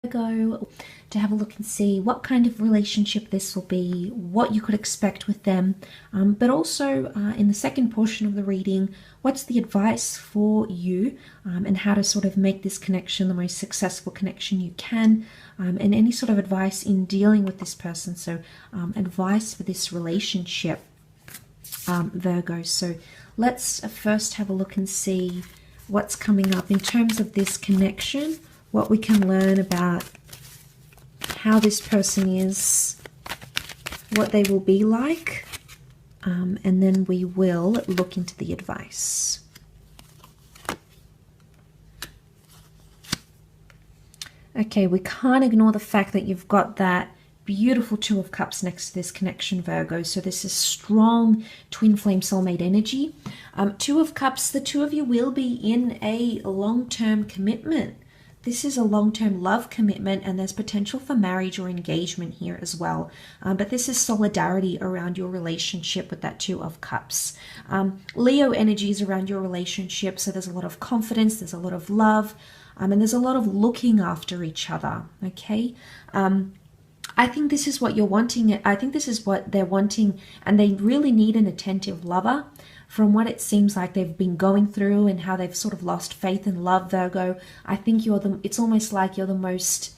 Virgo, to have a look and see what kind of relationship this will be, what you could expect with them, but also in the second portion of the reading, what's the advice for you, and how to sort of make this connection the most successful connection you can, and any sort of advice in dealing with this person. So advice for this relationship, Virgo. So let's first have a look and see what's coming up in terms of this connection, what we can learn about how this person is, what they will be like, and then we will look into the advice. Okay, we can't ignore the fact that you've got that beautiful Two of Cups next to this connection, Virgo. So this is strong twin flame soulmate energy. Two of Cups, the two of you will be in a long-term commitment. This is a long-term love commitment, and there's potential for marriage or engagement here as well. But this is solidarity around your relationship with that Two of Cups. Leo energies around your relationship, so there's a lot of confidence, there's a lot of love, and there's a lot of looking after each other, okay? I think this is what you're wanting. I think this is what they're wanting, and they really need an attentive lover. From what it seems like they've been going through and how they've sort of lost faith in love, Virgo, I think it's almost like you're the most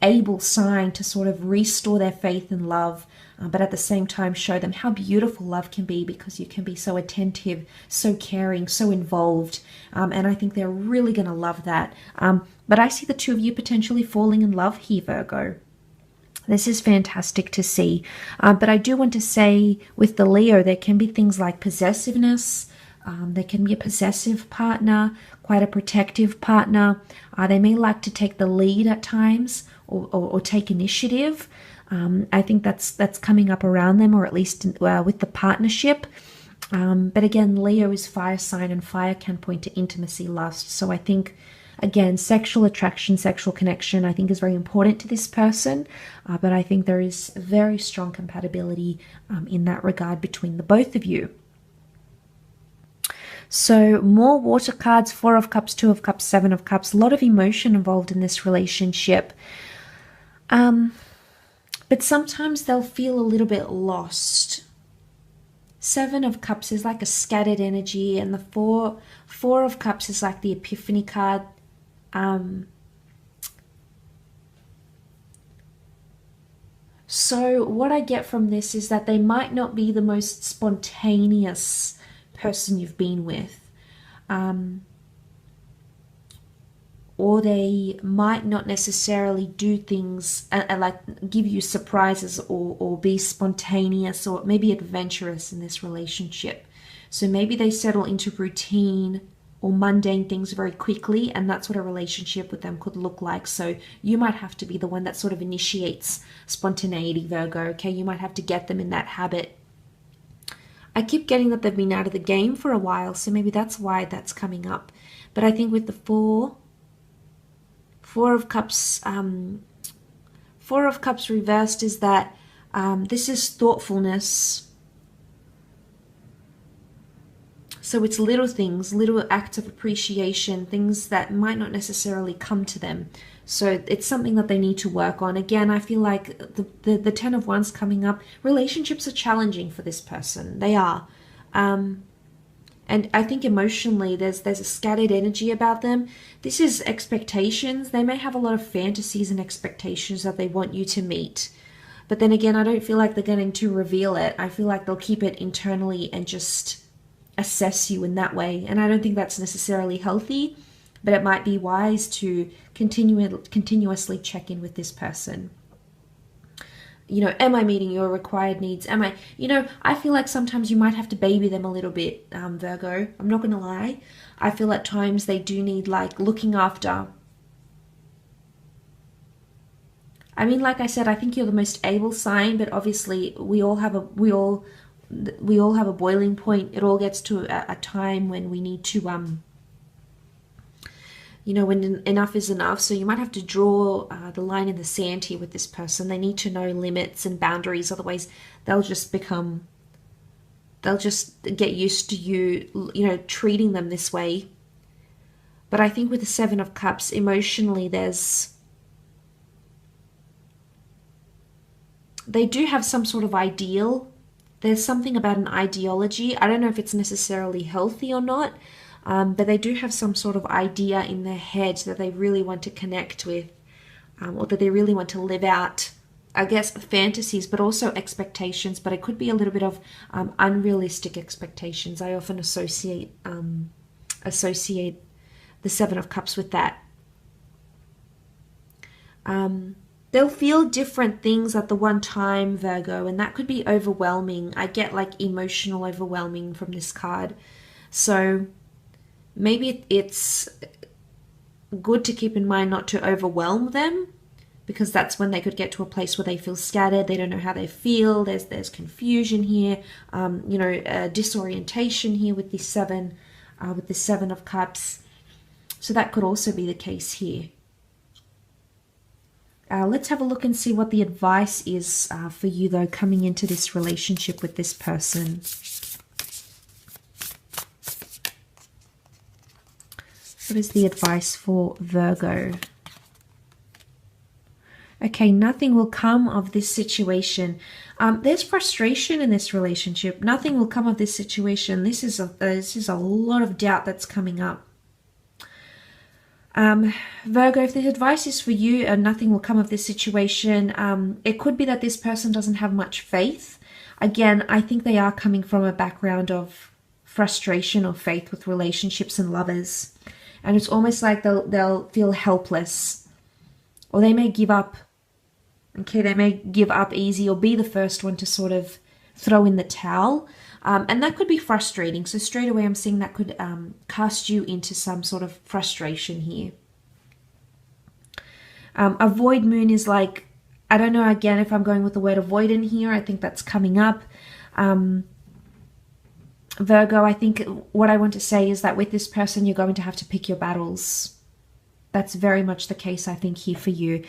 able sign to sort of restore their faith in love, but at the same time show them how beautiful love can be, because you can be so attentive, so caring, so involved, and I think they're really going to love that. But I see the two of you potentially falling in love here, Virgo. This is fantastic to see. But I do want to say with the Leo, there can be things like possessiveness. There can be a possessive partner, quite a protective partner. They may like to take the lead at times, or take initiative. I think that's coming up around them, or at least with the partnership. But again, Leo is fire sign, and fire can point to intimacy, lust. So I think, again, sexual attraction, sexual connection, I think is very important to this person. But I think there is very strong compatibility in that regard between the both of you. So more water cards, Four of Cups, Two of Cups, Seven of Cups. A lot of emotion involved in this relationship. But sometimes they'll feel a little bit lost. Seven of Cups is like a scattered energy, and the Four of Cups is like the Epiphany card. So what I get from this is that they might not be the most spontaneous person you've been with. Or they might not necessarily do things like give you surprises, or be spontaneous, or maybe adventurous in this relationship. So maybe they settle into routine or mundane things very quickly, and that's what a relationship with them could look like. So you might have to be the one that sort of initiates spontaneity, Virgo, okay? You might have to get them in that habit. I keep getting that they've been out of the game for a while, so maybe that's why that's coming up. But I think with the Four of Cups, Four of Cups reversed is that this is thoughtfulness. So it's little things, little acts of appreciation, things that might not necessarily come to them. So it's something that they need to work on. Again, I feel like the Ten of Wands coming up, relationships are challenging for this person. They are. And I think emotionally there's a scattered energy about them. This is expectations. They may have a lot of fantasies and expectations that they want you to meet. But then again, I don't feel like they're going to reveal it. I feel like they'll keep it internally and just assess you in that way. And I don't think that's necessarily healthy, but it might be wise to continuously check in with this person. You know, am I meeting your required needs? Am I, I feel like sometimes you might have to baby them a little bit, Virgo. I'm not going to lie. I feel at times they do need like looking after. I mean, like I said, I think you're the most able sign, but obviously we all have a boiling point. It all gets to a time when we need to, when enough is enough. So you might have to draw the line in the sand here with this person. They need to know limits and boundaries. Otherwise, they'll just get used to you, treating them this way. But I think with the Seven of Cups, emotionally, they do have some sort of ideal. There's something about an ideology. I don't know if it's necessarily healthy or not, but they do have some sort of idea in their head that they really want to connect with, or that they really want to live out, I guess, fantasies, but also expectations. But it could be a little bit of unrealistic expectations. I often associate the Seven of Cups with that. They'll feel different things at the one time, Virgo, and that could be overwhelming. I get like emotional overwhelming from this card. So maybe it's good to keep in mind not to overwhelm them, because that's when they could get to a place where they feel scattered. They don't know how they feel. There's confusion here, disorientation here with the Seven of Cups. So that could also be the case here. Let's have a look and see what the advice is for you, though, coming into this relationship with this person. What is the advice for Virgo? Okay, nothing will come of this situation. There's frustration in this relationship. Nothing will come of this situation. This is a lot of doubt that's coming up. Virgo, if the advice is for you and nothing will come of this situation, it could be that this person doesn't have much faith. Again, I think they are coming from a background of frustration or faith with relationships and lovers. And it's almost like they'll feel helpless, or they may give up. Okay, they may give up easy or be the first one to sort of throw in the towel. And that could be frustrating. So straight away I'm seeing that could cast you into some sort of frustration here. A void moon is like, I don't know, again, if I'm going with the word avoidant here, I think that's coming up. Virgo, I think what I want to say is that with this person, you're going to have to pick your battles. That's very much the case, I think, here for you.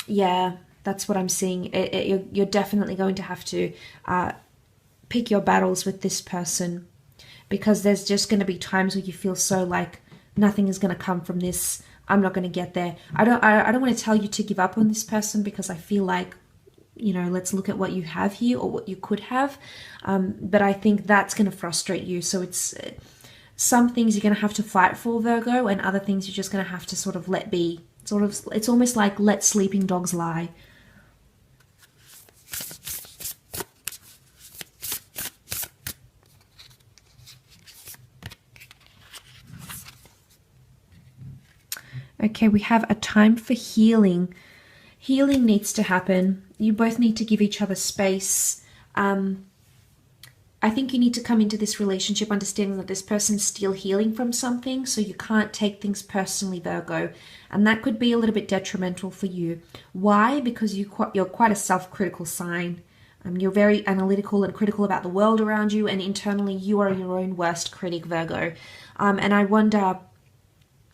Yeah. That's what I'm seeing. You're definitely going to have to pick your battles with this person, because there's just going to be times where you feel so like nothing is going to come from this. I'm not going to get there. I don't want to tell you to give up on this person, because I feel like, let's look at what you have here or what you could have. But I think that's going to frustrate you. So it's some things you're going to have to fight for, Virgo, and other things you're just going to have to sort of let be. It's almost like let sleeping dogs lie. Okay, we have a time for healing. Healing needs to happen. You both need to give each other space. I think you need to come into this relationship understanding that this person is still healing from something, so you can't take things personally, Virgo. And that could be a little bit detrimental for you. Why? Because you're quite a self-critical sign. You're very analytical and critical about the world around you, and internally you are your own worst critic, Virgo. And I wonder,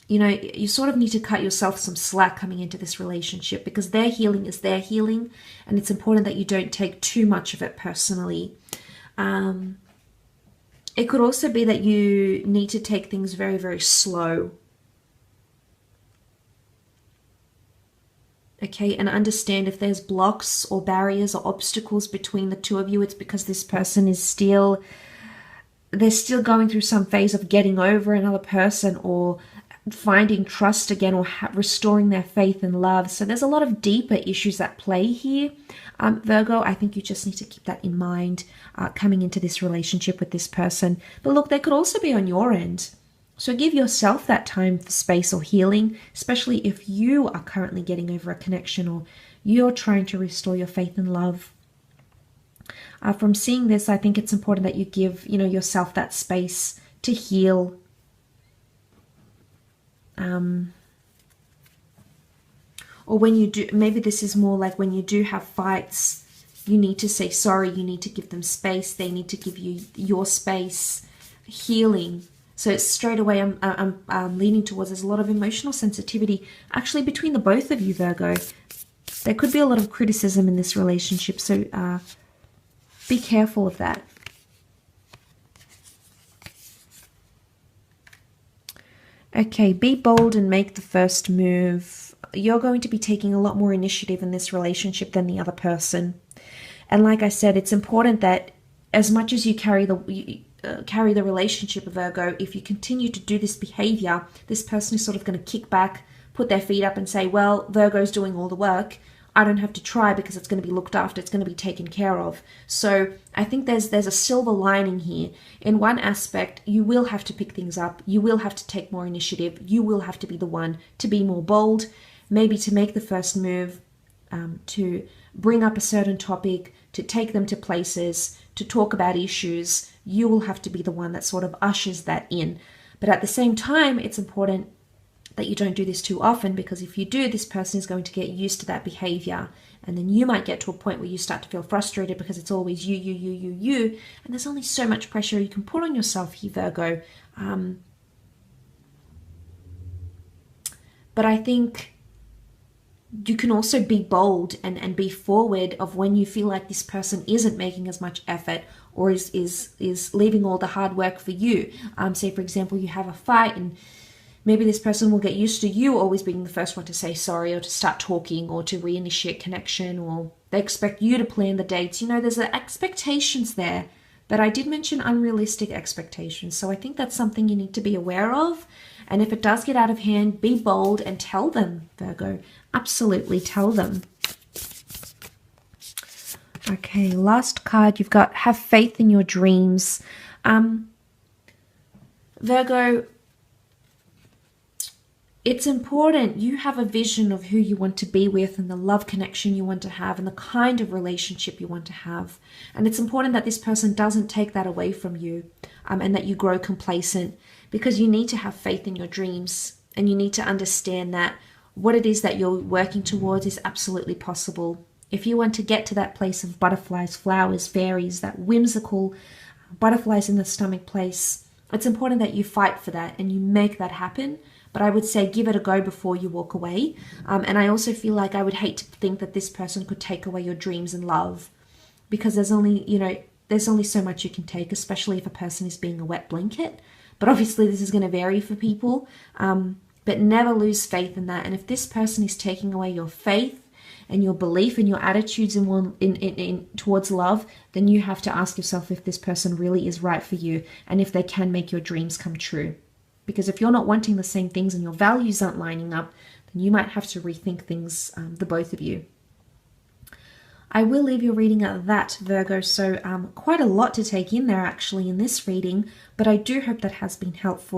you sort of need to cut yourself some slack coming into this relationship, because their healing is their healing, and it's important that you don't take too much of it personally. It could also be that you need to take things very, very slow. Okay, and understand if there's blocks or barriers or obstacles between the two of you, it's because this person is they're still going through some phase of getting over another person, or finding trust again, or restoring their faith and love. So there's a lot of deeper issues at play here. Virgo, I think you just need to keep that in mind coming into this relationship with this person. But look, they could also be on your end. So give yourself that time for space or healing, especially if you are currently getting over a connection, or you're trying to restore your faith and love. From seeing this, I think it's important that you give, yourself that space to heal. Or when you do, maybe this is more like when you do have fights, you need to say sorry, you need to give them space, they need to give you your space. Healing. So it's straight away I'm leaning towards there's a lot of emotional sensitivity actually between the both of you, Virgo. There could be a lot of criticism in this relationship, so be careful of that. Okay, be bold and make the first move. You're going to be taking a lot more initiative in this relationship than the other person. And like I said, it's important that as much as you carry the relationship, Virgo, if you continue to do this behavior, this person is sort of going to kick back, put their feet up and say, well, Virgo's doing all the work. I don't have to try because it's going to be looked after. It's going to be taken care of. So I think there's a silver lining here. In one aspect, you will have to pick things up. You will have to take more initiative. You will have to be the one to be more bold, maybe to make the first move, to bring up a certain topic, to take them to places, to talk about issues. You will have to be the one that sort of ushers that in. But at the same time, it's important that you don't do this too often, because if you do, this person is going to get used to that behavior, and then you might get to a point where you start to feel frustrated because it's always you, and there's only so much pressure you can put on yourself here, Virgo. But I think you can also be bold and be forward of when you feel like this person isn't making as much effort or is leaving all the hard work for you. Say, for example, you have a fight and maybe this person will get used to you always being the first one to say sorry or to start talking or to reinitiate connection, or they expect you to plan the dates. You know, there's expectations there, but I did mention unrealistic expectations. So I think that's something you need to be aware of. And if it does get out of hand, be bold and tell them, Virgo. Absolutely tell them. Okay, last card you've got, have faith in your dreams. Virgo, it's important you have a vision of who you want to be with and the love connection you want to have and the kind of relationship you want to have. And it's important that this person doesn't take that away from you, and that you grow complacent, because you need to have faith in your dreams and you need to understand that what it is that you're working towards is absolutely possible. If you want to get to that place of butterflies, flowers, fairies, that whimsical butterflies in the stomach place, it's important that you fight for that and you make that happen. But I would say give it a go before you walk away. And I also feel like I would hate to think that this person could take away your dreams and love, because there's only so much you can take, especially if a person is being a wet blanket. But obviously this is going to vary for people. But never lose faith in that. And if this person is taking away your faith and your belief and your attitudes in towards love, then you have to ask yourself if this person really is right for you and if they can make your dreams come true. Because if you're not wanting the same things and your values aren't lining up, then you might have to rethink things, the both of you. I will leave your reading at that, Virgo. So quite a lot to take in there actually in this reading, but I do hope that has been helpful.